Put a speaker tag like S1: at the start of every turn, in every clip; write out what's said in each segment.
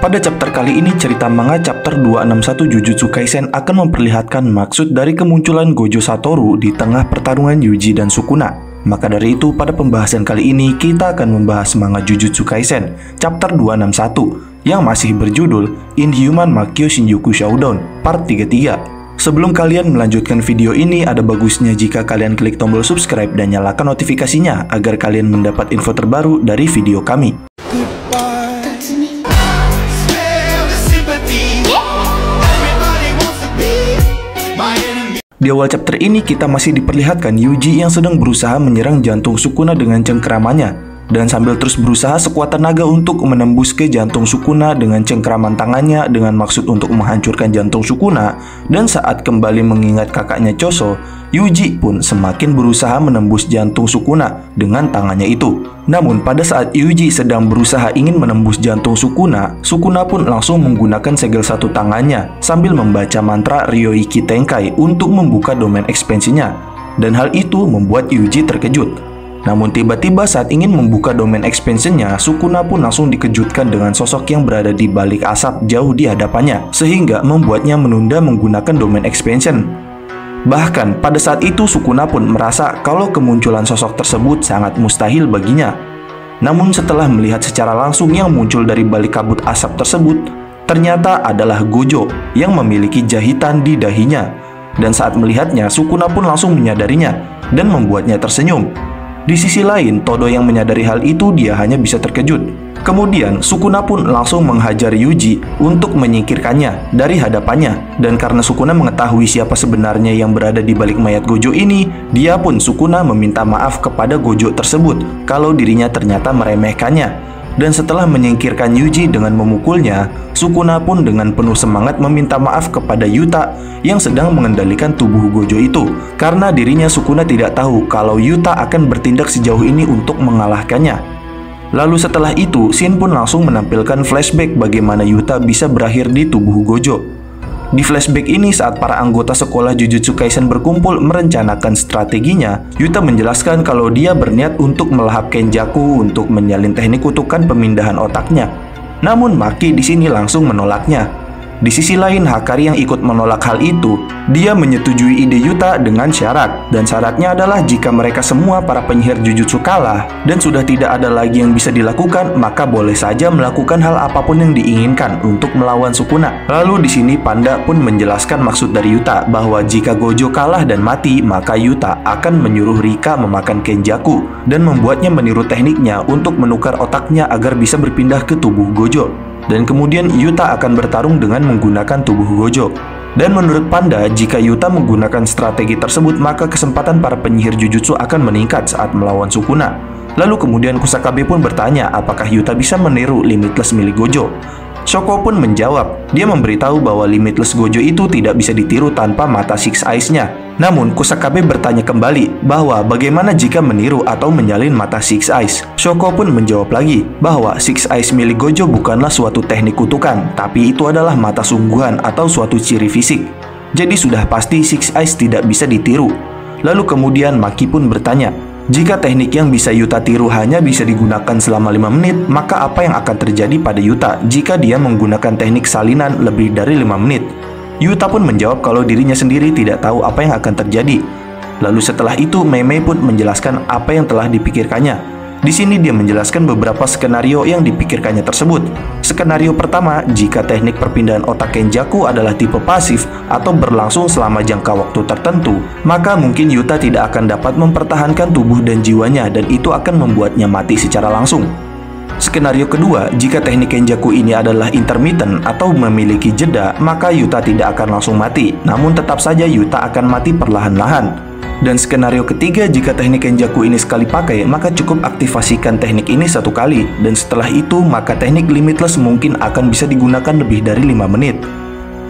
S1: Pada chapter kali ini, cerita manga chapter 261 Jujutsu Kaisen akan memperlihatkan maksud dari kemunculan Gojo Satoru di tengah pertarungan Yuji dan Sukuna. Maka dari itu, pada pembahasan kali ini, kita akan membahas manga Jujutsu Kaisen chapter 261 yang masih berjudul Inhuman Makyo Shinjuku Showdown part 33. Sebelum kalian melanjutkan video ini, ada bagusnya jika kalian klik tombol subscribe dan nyalakan notifikasinya agar kalian mendapat info terbaru dari video kami. Di awal chapter ini kita masih diperlihatkan Yuji yang sedang berusaha menyerang jantung Sukuna dengan cengkramannya. Dan sambil terus berusaha sekuat tenaga untuk menembus ke jantung Sukuna dengan cengkraman tangannya dengan maksud untuk menghancurkan jantung Sukuna. Dan saat kembali mengingat kakaknya Choso, Yuji pun semakin berusaha menembus jantung Sukuna dengan tangannya itu. Namun pada saat Yuji sedang berusaha ingin menembus jantung Sukuna, Sukuna pun langsung menggunakan segel satu tangannya sambil membaca mantra Ryoiki Tenkai untuk membuka domain ekspansinya. Dan hal itu membuat Yuji terkejut. Namun tiba-tiba saat ingin membuka domain expansionnya, Sukuna pun langsung dikejutkan dengan sosok yang berada di balik asap jauh di hadapannya, sehingga membuatnya menunda menggunakan domain expansion. Bahkan pada saat itu Sukuna pun merasa kalau kemunculan sosok tersebut sangat mustahil baginya. Namun setelah melihat secara langsung yang muncul dari balik kabut asap tersebut, ternyata adalah Gojo yang memiliki jahitan di dahinya. Dan saat melihatnya, Sukuna pun langsung menyadarinya dan membuatnya tersenyum. Di sisi lain, Todo yang menyadari hal itu dia hanya bisa terkejut. Kemudian, Sukuna pun langsung menghajar Yuji untuk menyingkirkannya dari hadapannya. Dan karena Sukuna mengetahui siapa sebenarnya yang berada di balik mayat Gojo ini, dia pun Sukuna meminta maaf kepada Gojo tersebut kalau dirinya ternyata meremehkannya. Dan setelah menyingkirkan Yuji dengan memukulnya, Sukuna pun dengan penuh semangat meminta maaf kepada Yuta yang sedang mengendalikan tubuh Gojo itu. Karena dirinya Sukuna tidak tahu kalau Yuta akan bertindak sejauh ini untuk mengalahkannya. Lalu setelah itu, Shin pun langsung menampilkan flashback bagaimana Yuta bisa berakhir di tubuh Gojo. Di flashback ini saat para anggota sekolah Jujutsu Kaisen berkumpul merencanakan strateginya, Yuta menjelaskan kalau dia berniat untuk melahap Kenjaku untuk menyalin teknik kutukan pemindahan otaknya. Namun Maki di sini langsung menolaknya. Di sisi lain, Hakari yang ikut menolak hal itu, dia menyetujui ide Yuta dengan syarat. Dan syaratnya adalah jika mereka semua para penyihir Jujutsu kalah dan sudah tidak ada lagi yang bisa dilakukan, maka boleh saja melakukan hal apapun yang diinginkan untuk melawan Sukuna. Lalu di sini Panda pun menjelaskan maksud dari Yuta bahwa jika Gojo kalah dan mati, maka Yuta akan menyuruh Rika memakan Kenjaku dan membuatnya meniru tekniknya untuk menukar otaknya agar bisa berpindah ke tubuh Gojo. Dan kemudian Yuta akan bertarung dengan menggunakan tubuh Gojo. Dan menurut Panda, jika Yuta menggunakan strategi tersebut, maka kesempatan para penyihir Jujutsu akan meningkat saat melawan Sukuna. Lalu kemudian Kusakabe pun bertanya apakah Yuta bisa meniru Limitless milik Gojo. Shoko pun menjawab, dia memberitahu bahwa Limitless Gojo itu tidak bisa ditiru tanpa mata Six Eyes-nya. Namun Kusakabe bertanya kembali bahwa bagaimana jika meniru atau menyalin mata Six Eyes. Shoko pun menjawab lagi bahwa Six Eyes milik Gojo bukanlah suatu teknik kutukan, tapi itu adalah mata sungguhan atau suatu ciri fisik. Jadi sudah pasti Six Eyes tidak bisa ditiru. Lalu kemudian Maki pun bertanya, jika teknik yang bisa Yuta tiru hanya bisa digunakan selama 5 menit, maka apa yang akan terjadi pada Yuta jika dia menggunakan teknik salinan lebih dari 5 menit? Yuta pun menjawab kalau dirinya sendiri tidak tahu apa yang akan terjadi. Lalu setelah itu Mei pun menjelaskan apa yang telah dipikirkannya. Di sini dia menjelaskan beberapa skenario yang dipikirkannya tersebut. Skenario pertama, jika teknik perpindahan otak Kenjaku adalah tipe pasif atau berlangsung selama jangka waktu tertentu, maka mungkin Yuta tidak akan dapat mempertahankan tubuh dan jiwanya dan itu akan membuatnya mati secara langsung. Skenario kedua, jika teknik Kenjaku ini adalah intermittent atau memiliki jeda, maka Yuta tidak akan langsung mati, namun tetap saja Yuta akan mati perlahan-lahan. Dan skenario ketiga, jika teknik Kenjaku ini sekali pakai, maka cukup aktifasikan teknik ini satu kali. Dan setelah itu, maka teknik Limitless mungkin akan bisa digunakan lebih dari 5 menit.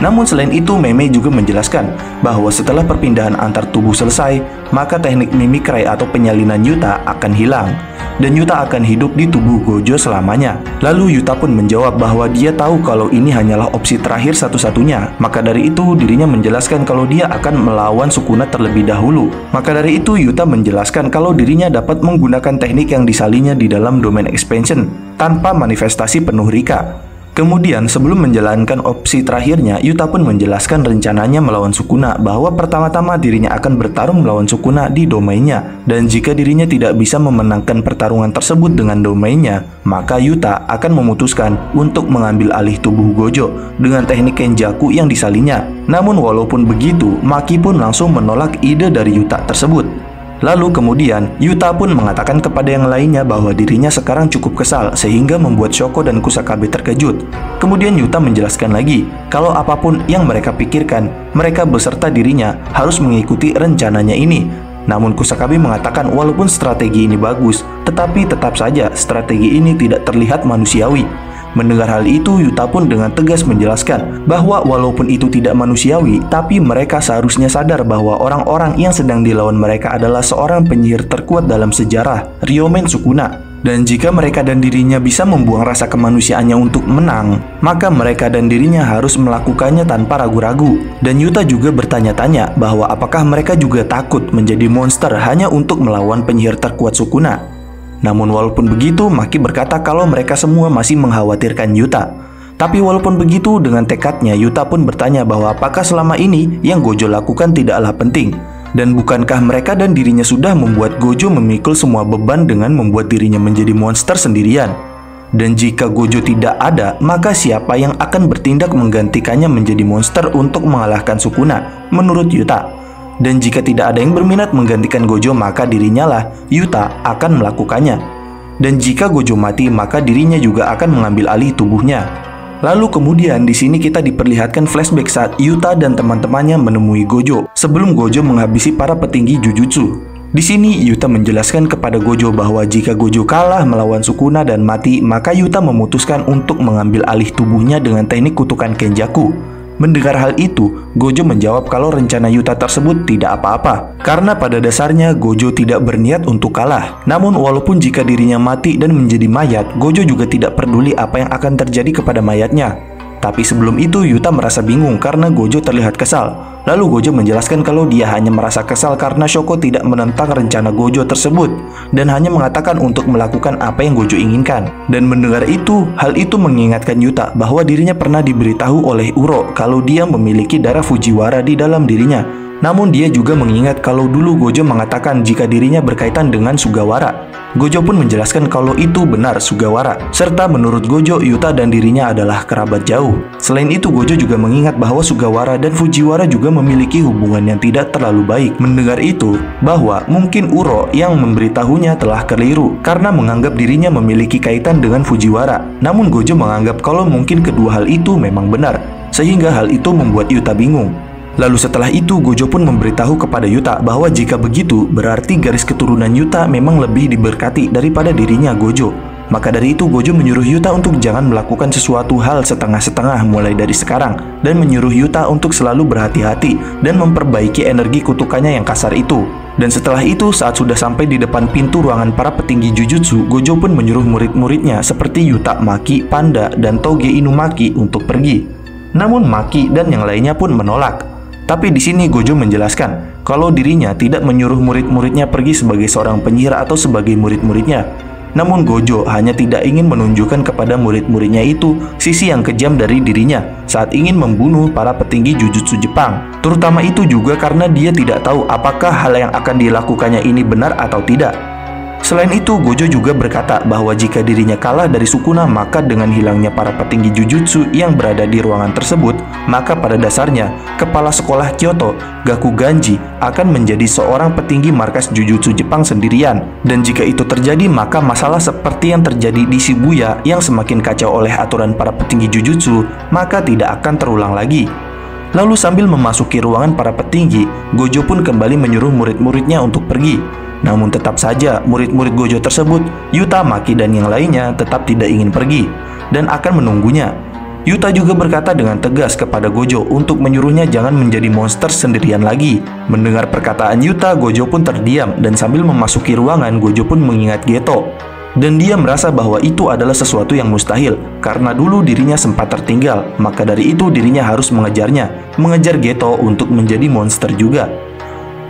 S1: Namun selain itu, Mei juga menjelaskan bahwa setelah perpindahan antar tubuh selesai, maka teknik mimikrai atau penyalinan Yuta akan hilang. Dan Yuta akan hidup di tubuh Gojo selamanya. Lalu Yuta pun menjawab bahwa dia tahu kalau ini hanyalah opsi terakhir satu-satunya. Maka dari itu dirinya menjelaskan kalau dia akan melawan Sukuna terlebih dahulu. Maka dari itu Yuta menjelaskan kalau dirinya dapat menggunakan teknik yang disalinnya di dalam domain expansion tanpa manifestasi penuh Rika. Kemudian sebelum menjalankan opsi terakhirnya, Yuta pun menjelaskan rencananya melawan Sukuna bahwa pertama-tama dirinya akan bertarung melawan Sukuna di domainnya, dan jika dirinya tidak bisa memenangkan pertarungan tersebut dengan domainnya, maka Yuta akan memutuskan untuk mengambil alih tubuh Gojo dengan teknik Kenjaku yang disalinnya. Namun walaupun begitu, Maki pun langsung menolak ide dari Yuta tersebut. Lalu kemudian, Yuta pun mengatakan kepada yang lainnya bahwa dirinya sekarang cukup kesal sehingga membuat Shoko dan Kusakabe terkejut. Kemudian Yuta menjelaskan lagi, kalau apapun yang mereka pikirkan, mereka beserta dirinya harus mengikuti rencananya ini. Namun Kusakabe mengatakan walaupun strategi ini bagus, tetapi tetap saja strategi ini tidak terlihat manusiawi. Mendengar hal itu, Yuta pun dengan tegas menjelaskan bahwa walaupun itu tidak manusiawi, tapi mereka seharusnya sadar bahwa orang-orang yang sedang dilawan mereka adalah seorang penyihir terkuat dalam sejarah, Ryomen Sukuna. Dan jika mereka dan dirinya bisa membuang rasa kemanusiaannya untuk menang, maka mereka dan dirinya harus melakukannya tanpa ragu-ragu. Dan Yuta juga bertanya-tanya bahwa apakah mereka juga takut menjadi monster hanya untuk melawan penyihir terkuat Sukuna. Namun walaupun begitu, Maki berkata kalau mereka semua masih mengkhawatirkan Yuta. Tapi walaupun begitu, dengan tekadnya Yuta pun bertanya bahwa apakah selama ini yang Gojo lakukan tidaklah penting. Dan bukankah mereka dan dirinya sudah membuat Gojo memikul semua beban dengan membuat dirinya menjadi monster sendirian. Dan jika Gojo tidak ada, maka siapa yang akan bertindak menggantikannya menjadi monster untuk mengalahkan Sukuna, menurut Yuta. Dan jika tidak ada yang berminat menggantikan Gojo, maka dirinya lah, Yuta, akan melakukannya. Dan jika Gojo mati, maka dirinya juga akan mengambil alih tubuhnya. Lalu kemudian di sini kita diperlihatkan flashback saat Yuta dan teman-temannya menemui Gojo sebelum Gojo menghabisi para petinggi Jujutsu. Di sini Yuta menjelaskan kepada Gojo bahwa jika Gojo kalah melawan Sukuna dan mati, maka Yuta memutuskan untuk mengambil alih tubuhnya dengan teknik kutukan Kenjaku. Mendengar hal itu, Gojo menjawab kalau rencana Yuta tersebut tidak apa-apa, karena pada dasarnya Gojo tidak berniat untuk kalah. Namun walaupun jika dirinya mati dan menjadi mayat, Gojo juga tidak peduli apa yang akan terjadi kepada mayatnya. Tapi sebelum itu Yuta merasa bingung karena Gojo terlihat kesal. Lalu Gojo menjelaskan kalau dia hanya merasa kesal karena Shoko tidak menentang rencana Gojo tersebut dan hanya mengatakan untuk melakukan apa yang Gojo inginkan. Dan mendengar itu, hal itu mengingatkan Yuta bahwa dirinya pernah diberitahu oleh Uro kalau dia memiliki darah Fujiwara di dalam dirinya. Namun dia juga mengingat kalau dulu Gojo mengatakan jika dirinya berkaitan dengan Sugawara. Gojo pun menjelaskan kalau itu benar Sugawara, serta menurut Gojo, Yuta dan dirinya adalah kerabat jauh. Selain itu, Gojo juga mengingat bahwa Sugawara dan Fujiwara juga memiliki hubungan yang tidak terlalu baik. Mendengar itu, bahwa mungkin Uro yang memberitahunya telah keliru karena menganggap dirinya memiliki kaitan dengan Fujiwara. Namun Gojo menganggap kalau mungkin kedua hal itu memang benar, sehingga hal itu membuat Yuta bingung. Lalu setelah itu Gojo pun memberitahu kepada Yuta bahwa jika begitu berarti garis keturunan Yuta memang lebih diberkati daripada dirinya Gojo. Maka dari itu Gojo menyuruh Yuta untuk jangan melakukan sesuatu hal setengah-setengah mulai dari sekarang, dan menyuruh Yuta untuk selalu berhati-hati dan memperbaiki energi kutukannya yang kasar itu. Dan setelah itu, saat sudah sampai di depan pintu ruangan para petinggi Jujutsu, Gojo pun menyuruh murid-muridnya seperti Yuta, Maki, Panda, dan Toge Inumaki untuk pergi. Namun Maki dan yang lainnya pun menolak. Tapi di sini Gojo menjelaskan kalau dirinya tidak menyuruh murid-muridnya pergi sebagai seorang penyihir atau sebagai murid-muridnya. Namun Gojo hanya tidak ingin menunjukkan kepada murid-muridnya itu sisi yang kejam dari dirinya saat ingin membunuh para petinggi Jujutsu Jepang. Terutama itu juga karena dia tidak tahu apakah hal yang akan dilakukannya ini benar atau tidak. Selain itu, Gojo juga berkata bahwa jika dirinya kalah dari Sukuna, maka dengan hilangnya para petinggi Jujutsu yang berada di ruangan tersebut, maka pada dasarnya, kepala sekolah Kyoto, Gakuganji, akan menjadi seorang petinggi markas Jujutsu Jepang sendirian. Dan jika itu terjadi, maka masalah seperti yang terjadi di Shibuya yang semakin kacau oleh aturan para petinggi Jujutsu, maka tidak akan terulang lagi. Lalu sambil memasuki ruangan para petinggi, Gojo pun kembali menyuruh murid-muridnya untuk pergi. Namun tetap saja murid-murid Gojo tersebut, Yuta, Maki, dan yang lainnya tetap tidak ingin pergi dan akan menunggunya. Yuta juga berkata dengan tegas kepada Gojo untuk menyuruhnya jangan menjadi monster sendirian lagi. Mendengar perkataan Yuta, Gojo pun terdiam dan sambil memasuki ruangan, Gojo pun mengingat Geto. Dan dia merasa bahwa itu adalah sesuatu yang mustahil karena dulu dirinya sempat tertinggal, maka dari itu dirinya harus mengejar Geto untuk menjadi monster juga.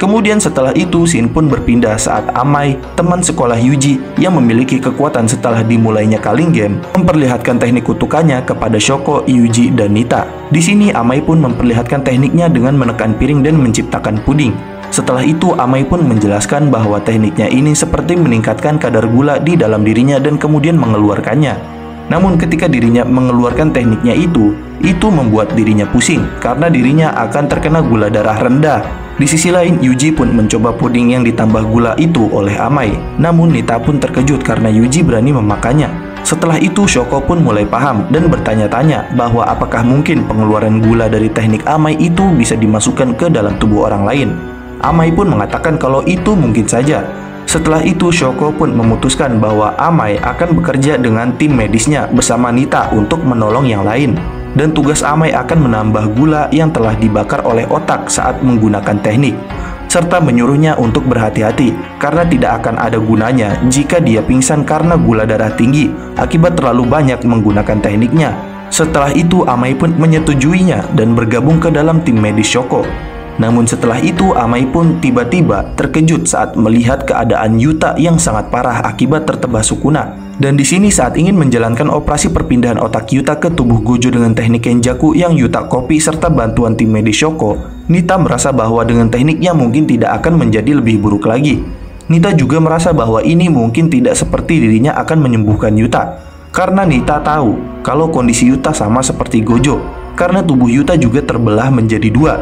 S1: Kemudian setelah itu scene pun berpindah saat Amai, teman sekolah Yuji yang memiliki kekuatan setelah dimulainya Culling Game, memperlihatkan teknik kutukannya kepada Shoko, Yuji, dan Nita. Di sini Amai pun memperlihatkan tekniknya dengan menekan piring dan menciptakan puding. Setelah itu Amai pun menjelaskan bahwa tekniknya ini seperti meningkatkan kadar gula di dalam dirinya dan kemudian mengeluarkannya. Namun ketika dirinya mengeluarkan tekniknya itu membuat dirinya pusing karena dirinya akan terkena gula darah rendah. Di sisi lain, Yuji pun mencoba puding yang ditambah gula itu oleh Amai. Namun Nita pun terkejut karena Yuji berani memakannya. Setelah itu Shoko pun mulai paham dan bertanya-tanya bahwa apakah mungkin pengeluaran gula dari teknik Amai itu bisa dimasukkan ke dalam tubuh orang lain. Amai pun mengatakan kalau itu mungkin saja. Setelah itu Shoko pun memutuskan bahwa Amai akan bekerja dengan tim medisnya bersama Nita untuk menolong yang lain. Dan tugas Amai akan menambah gula yang telah dibakar oleh otak saat menggunakan teknik, serta menyuruhnya untuk berhati-hati karena tidak akan ada gunanya jika dia pingsan karena gula darah tinggi akibat terlalu banyak menggunakan tekniknya. Setelah itu Amai pun menyetujuinya dan bergabung ke dalam tim medis Shoko. Namun setelah itu Amai pun tiba-tiba terkejut saat melihat keadaan Yuta yang sangat parah akibat tertebas Sukuna. Dan di sini saat ingin menjalankan operasi perpindahan otak Yuta ke tubuh Gojo dengan teknik Kenjaku yang Yuta copy serta bantuan tim medis Shoko, Nita merasa bahwa dengan tekniknya mungkin tidak akan menjadi lebih buruk lagi. Nita juga merasa bahwa ini mungkin tidak seperti dirinya akan menyembuhkan Yuta, karena Nita tahu kalau kondisi Yuta sama seperti Gojo, karena tubuh Yuta juga terbelah menjadi dua.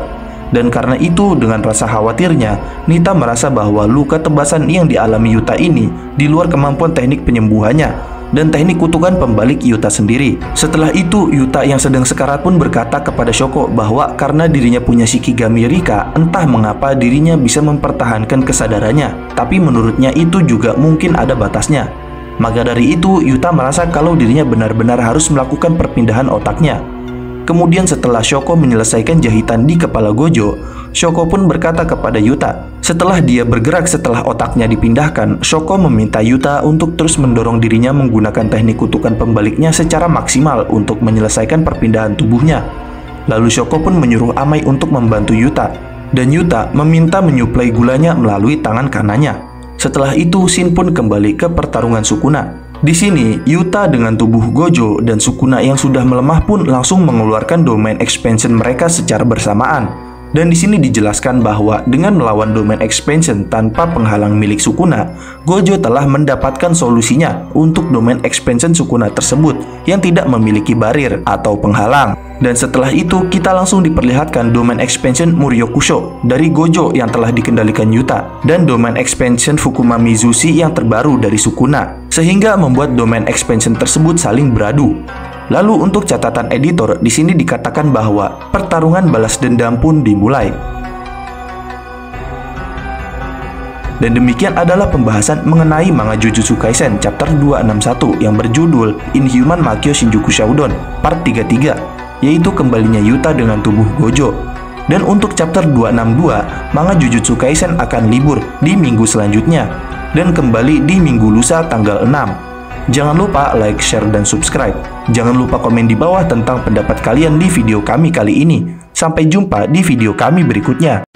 S1: Dan karena itu, dengan rasa khawatirnya, Nita merasa bahwa luka tebasan yang dialami Yuta ini di luar kemampuan teknik penyembuhannya dan teknik kutukan pembalik Yuta sendiri. Setelah itu, Yuta yang sedang sekarat pun berkata kepada Shoko bahwa karena dirinya punya Shikigami Rika, entah mengapa dirinya bisa mempertahankan kesadarannya, tapi menurutnya itu juga mungkin ada batasnya. Maka dari itu, Yuta merasa kalau dirinya benar-benar harus melakukan perpindahan otaknya. Kemudian setelah Shoko menyelesaikan jahitan di kepala Gojo, Shoko pun berkata kepada Yuta. Setelah dia bergerak setelah otaknya dipindahkan, Shoko meminta Yuta untuk terus mendorong dirinya menggunakan teknik kutukan pembaliknya secara maksimal untuk menyelesaikan perpindahan tubuhnya. Lalu Shoko pun menyuruh Amai untuk membantu Yuta, dan Yuta meminta menyuplai gulanya melalui tangan kanannya. Setelah itu, Shin pun kembali ke pertarungan Sukuna. Di sini, Yuta dengan tubuh Gojo dan Sukuna yang sudah melemah pun langsung mengeluarkan domain expansion mereka secara bersamaan. Dan di sini dijelaskan bahwa dengan melawan domain expansion tanpa penghalang milik Sukuna, Gojo telah mendapatkan solusinya untuk domain expansion Sukuna tersebut yang tidak memiliki barir atau penghalang. Dan setelah itu, kita langsung diperlihatkan domain expansion Muryokusho dari Gojo yang telah dikendalikan Yuta dan domain expansion Fukuma Mizushi yang terbaru dari Sukuna, sehingga membuat domain expansion tersebut saling beradu. Lalu untuk catatan editor, di sini dikatakan bahwa pertarungan balas dendam pun dimulai. Dan demikian adalah pembahasan mengenai manga Jujutsu Kaisen chapter 261 yang berjudul Inhuman Makyo Shinjuku Shodown part 33, yaitu kembalinya Yuta dengan tubuh Gojo. Dan untuk chapter 262, manga Jujutsu Kaisen akan libur di minggu selanjutnya dan kembali di minggu lusa tanggal 6. Jangan lupa like, share, dan subscribe. Jangan lupa komen di bawah tentang pendapat kalian di video kami kali ini. Sampai jumpa di video kami berikutnya.